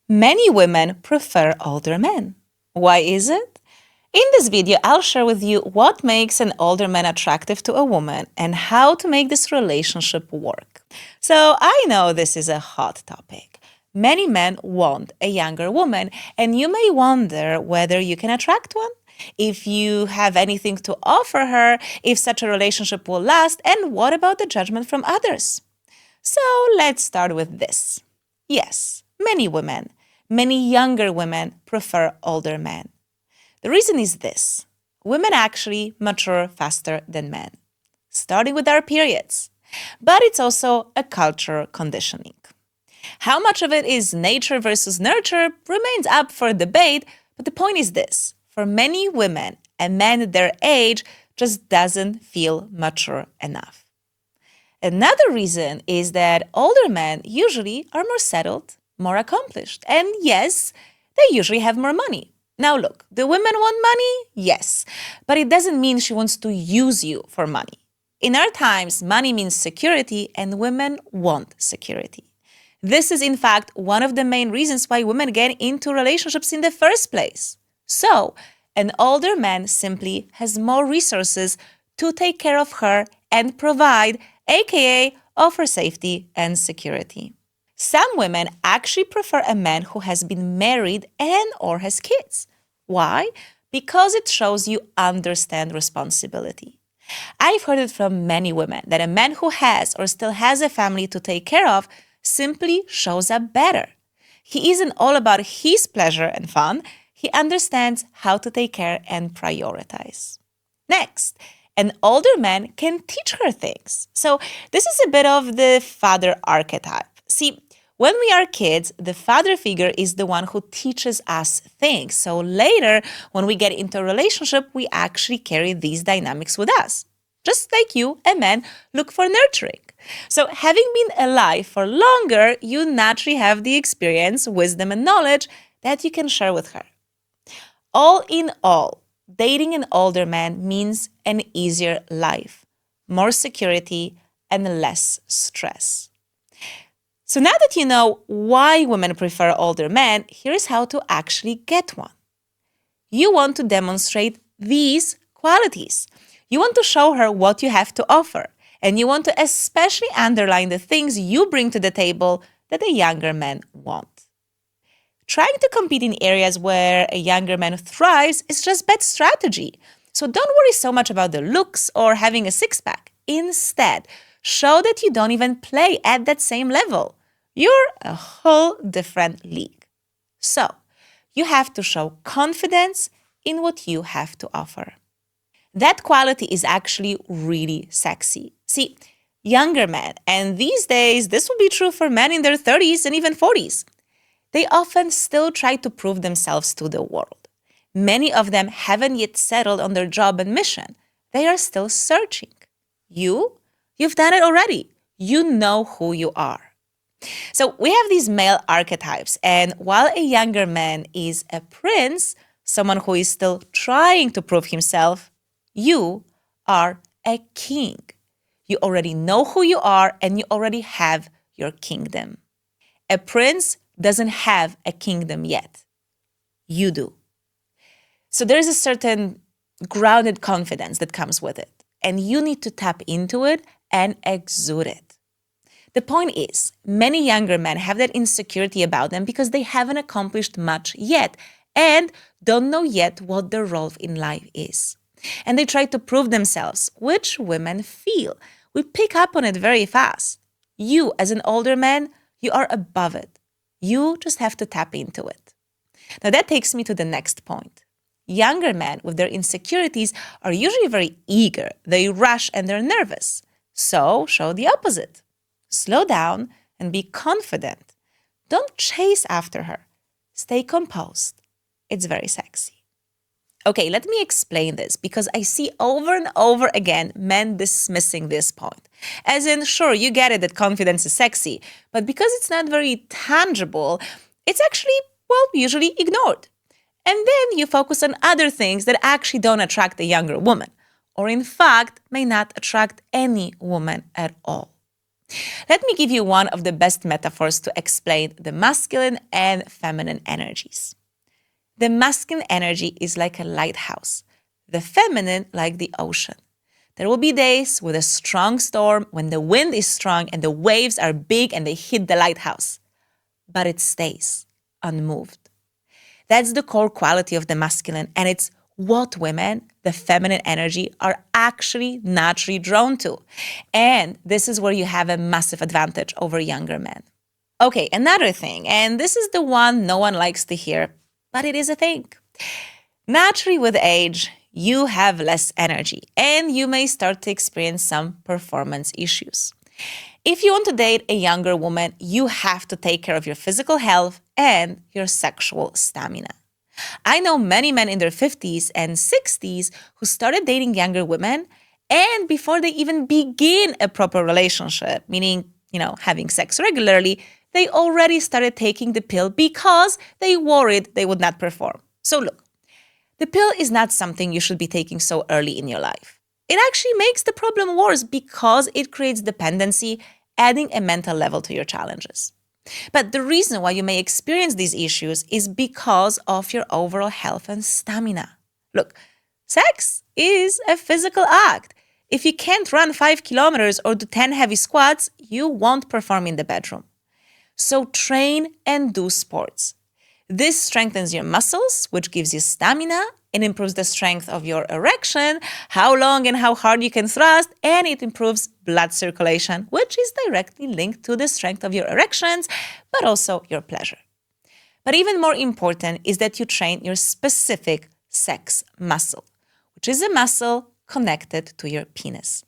Many women prefer older men. Why is it? In this video, I'll share with you what makes an older man attractive to a woman and how to make this relationship work. So, I know this is a hot topic. Many men want a younger woman, and you may wonder whether you can attract one, if you have anything to offer her, if such a relationship will last, and what about the judgment from others? So, let's start with this. Yes, many younger women prefer older men. The reason is this: women actually mature faster than men, starting with our periods. But it's also a cultural conditioning. How much of it is nature versus nurture remains up for debate, but the point is this: for many women, a man their age just doesn't feel mature enough. Another reason is that older men usually are more settled, more accomplished, and yes, they usually have more money. Now, look, do women want money? Yes, but it doesn't mean she wants to use you for money. In our times, money means security, and women want security. This is, in fact, one of the main reasons why women get into relationships in the first place. So, an older man simply has more resources to take care of her and provide, aka offer safety and security. Some women actually prefer a man who has been married and or has kids. Why? Because it shows you understand responsibility. I've heard it from many women that a man who has or still has a family to take care of simply shows up better. He isn't all about his pleasure and fun. He understands how to take care and prioritize. Next, an older man can teach her things. So this is a bit of the father archetype. See, when we are kids, the father figure is the one who teaches us things. So later, when we get into a relationship, we actually carry these dynamics with us. Just like you, a man, look for nurturing. So having been alive for longer, you naturally have the experience, wisdom, and knowledge that you can share with her. All in all, dating an older man means an easier life, more security, and less stress. So now that you know why women prefer older men, here's how to actually get one. You want to demonstrate these qualities. You want to show her what you have to offer, and you want to especially underline the things you bring to the table that a younger man won't. Trying to compete in areas where a younger man thrives is just bad strategy. So don't worry so much about the looks or having a six-pack. Instead, show that you don't even play at that same level. You're a whole different league. So, you have to show confidence in what you have to offer. That quality is actually really sexy. See, younger men, and these days this will be true for men in their 30s and even 40s, they often still try to prove themselves to the world. Many of them haven't yet settled on their job and mission. They are still searching. You've done it already. You know who you are. So we have these male archetypes, and while a younger man is a prince, someone who is still trying to prove himself, you are a king. You already know who you are, and you already have your kingdom. A prince doesn't have a kingdom yet. You do. So there's a certain grounded confidence that comes with it, and you need to tap into it and exude it. The point is, many younger men have that insecurity about them because they haven't accomplished much yet and don't know yet what their role in life is. And they try to prove themselves, which women feel. We pick up on it very fast. You, as an older man, you are above it. You just have to tap into it. Now that takes me to the next point. Younger men with their insecurities are usually very eager. They rush and they're nervous. So show the opposite. Slow down and be confident. Don't chase after her. Stay composed. It's very sexy. Okay, let me explain this because I see over and over again men dismissing this point. As in, sure, you get it that confidence is sexy, but because it's not very tangible, it's actually, usually ignored. And then you focus on other things that actually don't attract a younger woman, or in fact, may not attract any woman at all. Let me give you one of the best metaphors to explain the masculine and feminine energies. The masculine energy is like a lighthouse, the feminine like the ocean. There will be days with a strong storm when the wind is strong and the waves are big and they hit the lighthouse, but it stays unmoved. That's the core quality of the masculine, and it's what women, the feminine energy, are actually naturally drawn to. And this is where you have a massive advantage over younger men. Okay, another thing, and this is the one no one likes to hear, but it is a thing. Naturally, with age, you have less energy and you may start to experience some performance issues. If you want to date a younger woman, you have to take care of your physical health and your sexual stamina. I know many men in their 50s and 60s who started dating younger women, and before they even begin a proper relationship, meaning, having sex regularly, they already started taking the pill because they worried they would not perform. So look, the pill is not something you should be taking so early in your life. It actually makes the problem worse because it creates dependency, adding a mental level to your challenges. But the reason why you may experience these issues is because of your overall health and stamina. Look, sex is a physical act. If you can't run 5 kilometers or do 10 heavy squats, you won't perform in the bedroom. So train and do sports. This strengthens your muscles, which gives you stamina. It improves the strength of your erection, how long and how hard you can thrust, and it improves blood circulation, which is directly linked to the strength of your erections, but also your pleasure. But even more important is that you train your specific sex muscle, which is a muscle connected to your penis.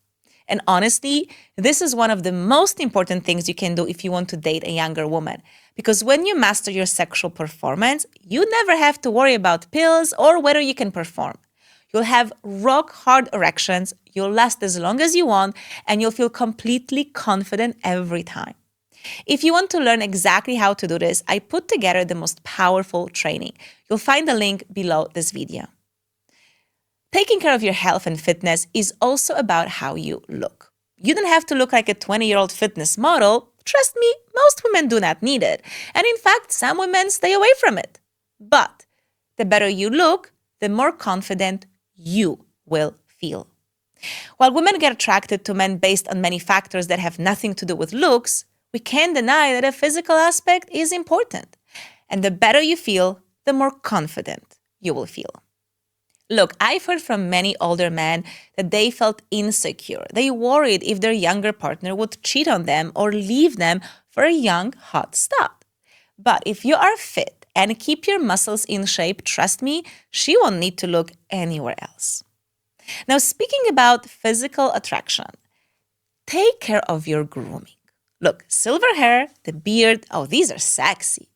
And honestly, this is one of the most important things you can do if you want to date a younger woman. Because when you master your sexual performance, you never have to worry about pills or whether you can perform. You'll have rock-hard erections, you'll last as long as you want, and you'll feel completely confident every time. If you want to learn exactly how to do this, I put together the most powerful training. You'll find the link below this video. Taking care of your health and fitness is also about how you look. You don't have to look like a 20-year-old fitness model. Trust me, most women do not need it. And in fact, some women stay away from it. But the better you look, the more confident you will feel. While women get attracted to men based on many factors that have nothing to do with looks, we can't deny that a physical aspect is important. And the better you feel, the more confident you will feel. Look, I've heard from many older men that they felt insecure. They worried if their younger partner would cheat on them or leave them for a young, hot stud. But if you are fit and keep your muscles in shape, trust me, she won't need to look anywhere else. Now, speaking about physical attraction, take care of your grooming. Look, silver hair, the beard, these are sexy.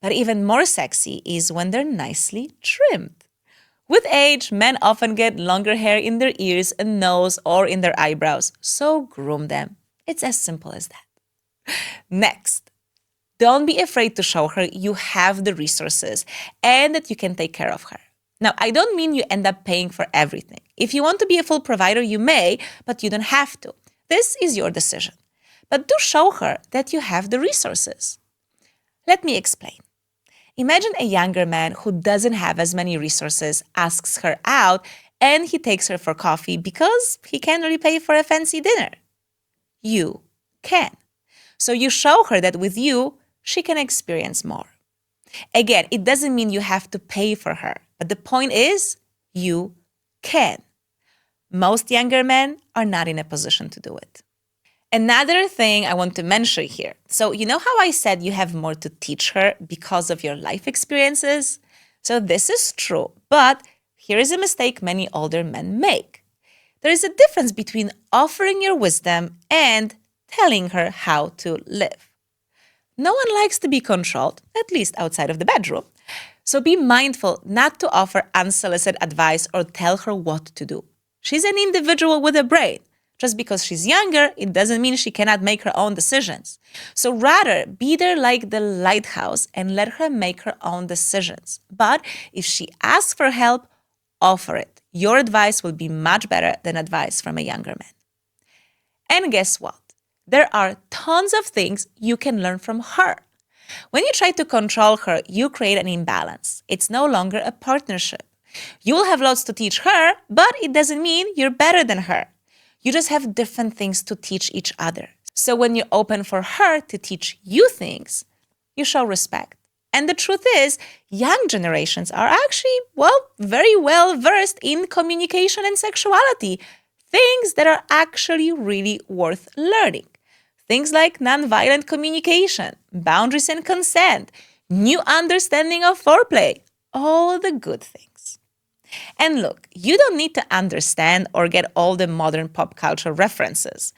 But even more sexy is when they're nicely trimmed. With age, men often get longer hair in their ears and nose or in their eyebrows, so groom them. It's as simple as that. Next, don't be afraid to show her you have the resources and that you can take care of her. Now, I don't mean you end up paying for everything. If you want to be a full provider, you may, but you don't have to. This is your decision. But do show her that you have the resources. Let me explain. Imagine a younger man who doesn't have as many resources asks her out and he takes her for coffee because he can't really pay for a fancy dinner. You can. So you show her that with you, she can experience more. Again, it doesn't mean you have to pay for her, but the point is, you can. Most younger men are not in a position to do it. Another thing I want to mention here. So you know how I said you have more to teach her because of your life experiences? So this is true, but here is a mistake many older men make. There is a difference between offering your wisdom and telling her how to live. No one likes to be controlled, at least outside of the bedroom. So be mindful not to offer unsolicited advice or tell her what to do. She's an individual with a brain. Just because she's younger, it doesn't mean she cannot make her own decisions. So rather, be there like the lighthouse and let her make her own decisions. But if she asks for help, offer it. Your advice will be much better than advice from a younger man. And guess what? There are tons of things you can learn from her. When you try to control her, you create an imbalance. It's no longer a partnership. You will have lots to teach her, but it doesn't mean you're better than her. You just have different things to teach each other. So when you open for her to teach you things, you show respect. And the truth is, young generations are actually, very well versed in communication and sexuality, things that are actually really worth learning. Things like nonviolent communication, boundaries and consent, new understanding of foreplay, all the good things. And look, you don't need to understand or get all the modern pop culture references.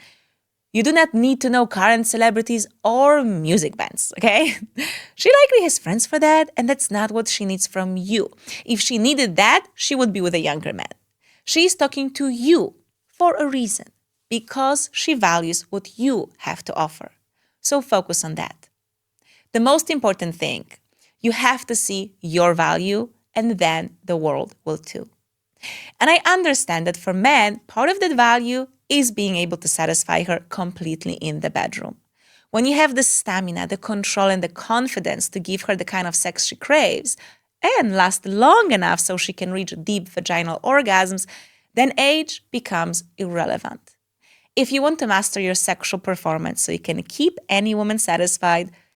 You do not need to know current celebrities or music bands, okay? She likely has friends for that, and that's not what she needs from you. If she needed that, she would be with a younger man. She is talking to you for a reason, because she values what you have to offer. So focus on that. The most important thing, you have to see your value, and then the world will too. And I understand that for men, part of that value is being able to satisfy her completely in the bedroom. When you have the stamina, the control, and the confidence to give her the kind of sex she craves and last long enough so she can reach deep vaginal orgasms, then age becomes irrelevant. If you want to master your sexual performance so you can keep any woman satisfied,